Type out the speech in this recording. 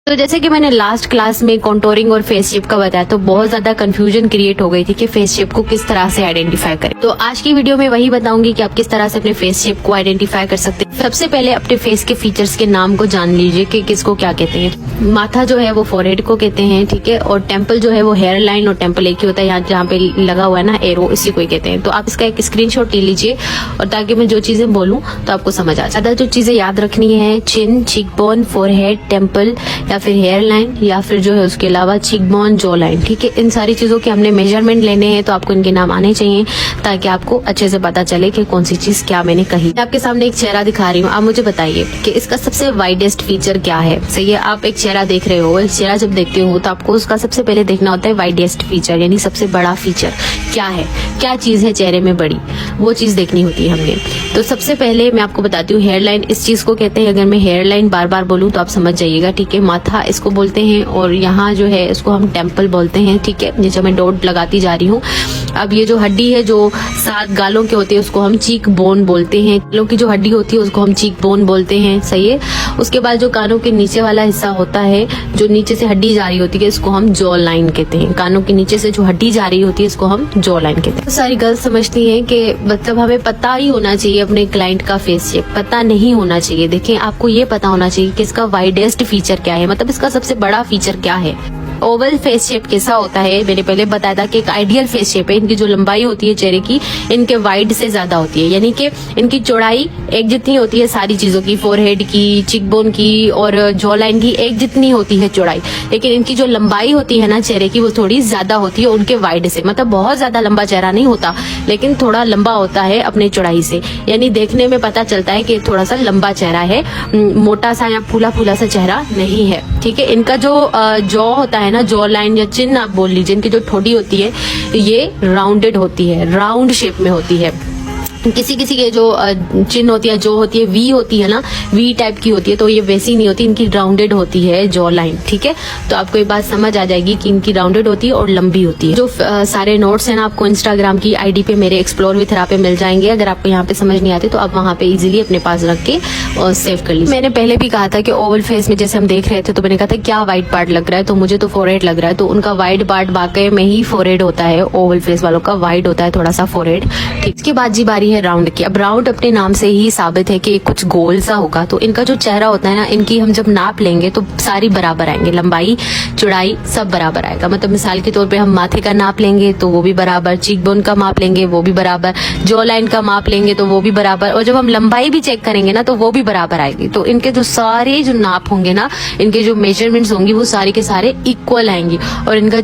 तो जैसे कि मैंने लास्ट क्लास में कॉन्टोरिंग और फेस शेप का बताया, तो बहुत ज्यादा कंफ्यूजन क्रिएट हो गई थी कि फेस शेप को किस तरह से आइडेंटिफाई करें। तो आज की वीडियो में वही बताऊंगी कि आप किस तरह से अपने फेस शेप को आइडेंटिफाई कर सकते हैं। सबसे पहले अपने फेस के फीचर्स के नाम को जान लीजिए कि किसको क्या कहते हैं। माथा जो है वो फोरहेड को कहते हैं, ठीक है, और टेम्पल जो है वो हेयर लाइन, और टेम्पल एक ही होता है यहाँ जहाँ पे लगा हुआ है ना एरो, इसी को ही कहते हैं। तो आप इसका एक स्क्रीनशॉट ले लीजिए, और ताकि मैं जो चीजें बोलूँ तो आपको समझ आ जाए। जो चीजें याद रखनी है, चिन, चीक बोन, फोरहेड, टेम्पल या फिर हेयर लाइन, या फिर जो है उसके अलावा चीक बोन, जॉ लाइन, ठीक है। इन सारी चीजों के हमने मेजरमेंट लेने हैं, तो आपको इनके नाम आने चाहिए ताकि आपको अच्छे से पता चले कि कौन सी चीज क्या मैंने कही। मैं आपके सामने एक चेहरा दिखा रही हूँ, आप मुझे बताइए कि इसका सबसे वाइडेस्ट फीचर क्या है। सही है, आप एक चेहरा देख रहे हो, एक चेहरा जब देखते हो तो आपको उसका सबसे पहले देखना होता है वाइडेस्ट फीचर, यानी सबसे बड़ा फीचर क्या है, क्या चीज है चेहरे में बड़ी, वो चीज देखनी होती है हमने। तो सबसे पहले मैं आपको बताती हूँ हेयर लाइन, इस चीज को कहते हैं। अगर मैं हेयर लाइन बार बार बोलूँ तो आप समझ जाइएगा, ठीक है। माथा इसको बोलते हैं, और यहाँ जो है इसको हम टेम्पल बोलते हैं, ठीक है। नीचे मैं डॉट लगाती जा रही हूँ। अब ये जो हड्डी है जो 7 गालों के होते हैं उसको हम चीक बोन बोलते हैं। गालों की जो हड्डी होती है उसको हम चीक बोन बोलते हैं, सही है। उसके बाद जो कानों के नीचे वाला हिस्सा होता है, जो नीचे से हड्डी जा रही होती है, इसको हम जॉ लाइन कहते हैं। कानों के नीचे से जो हड्डी जा रही होती है इसको हम जॉ लाइन कहते हैं। तो सारी गर्ल्स समझती हैं कि मतलब हमें पता ही होना चाहिए अपने क्लाइंट का फेस शेप, पता नहीं होना चाहिए। देखिए, आपको ये पता होना चाहिए कि इसका वाइडेस्ट फीचर क्या है, मतलब इसका सबसे बड़ा फीचर क्या है। ओवल फेस शेप कैसा होता है, मैंने पहले बताया था कि एक आइडियल फेस शेप है। इनकी जो लंबाई होती है चेहरे की, इनके वाइड से ज्यादा होती है, यानी कि इनकी चौड़ाई एक जितनी होती है सारी चीजों की, फोरहेड की, चिकबोन की और जॉ लाइन की एक जितनी होती है चौड़ाई। लेकिन इनकी जो लंबाई होती है ना चेहरे की, वो थोड़ी ज्यादा होती है उनके वाइड से। मतलब बहुत ज्यादा लंबा चेहरा नहीं होता, लेकिन थोड़ा लंबा होता है अपने चौड़ाई से, यानी देखने में पता चलता है कि थोड़ा सा लंबा चेहरा है, मोटा सा या फूला फूला सा चेहरा नहीं है, ठीक है। इनका जो जॉ होता है ना, जॉ लाइन या चिन आप बोल लीजिए, इनकी जो ठोड़ी होती है ये राउंडेड होती है, राउंड शेप में होती है। किसी किसी के जो चिन होती है, जो होती है वी होती है ना, वी टाइप की होती है, तो ये वैसी नहीं होती, इनकी राउंडेड होती है जॉ लाइन, ठीक है। तो आपको ये बात समझ आ जाएगी कि इनकी राउंडेड होती है और लंबी होती है। जो सारे नोट्स हैं ना, आपको इंस्टाग्राम की आईडी पे मेरे एक्सप्लोर विथ रा पे मिल जाएंगे। अगर आपको यहाँ पे समझ नहीं आती तो आप वहाँ पे इजीली अपने पास रख के और सेव कर लीजिए। मैंने पहले भी कहा था कि ओवल फेस में जैसे हम देख रहे थे, तो मैंने कहा था क्या वाइड पार्ट लग रहा है, तो मुझे तो फोरहेड लग रहा है। तो उनका वाइड पार्ट वाकई में ही फोरहेड होता है, ओवल फेस वालों का वाइड होता है थोड़ा सा फोरहेड, ठीक। इसके बाद जी बारी है राउंड की। अब राउंड अपने नाम से ही साबित है कि कुछ गोल सा होगा। तो इनका जो चेहरा होता है ना, इनकी हम जब नाप लेंगे तो सारी बराबर आएंगे, लंबाई चौड़ाई सब बराबर आएगा। मतलब मिसाल के तौर पे हम माथे का नाप लेंगे तो वो भी बराबर, चीक बोन का माप लेंगे वो भी बराबर, जॉ लाइन का माप लेंगे तो वो भी बराबर, और जब हम लंबाई भी चेक करेंगे ना तो वो भी बराबर आएगी। तो इनके जो सारे जो नाप होंगे ना, इनके जो मेजरमेंट्स होंगी वो सारे के सारे इक्वल आएंगी, और इनका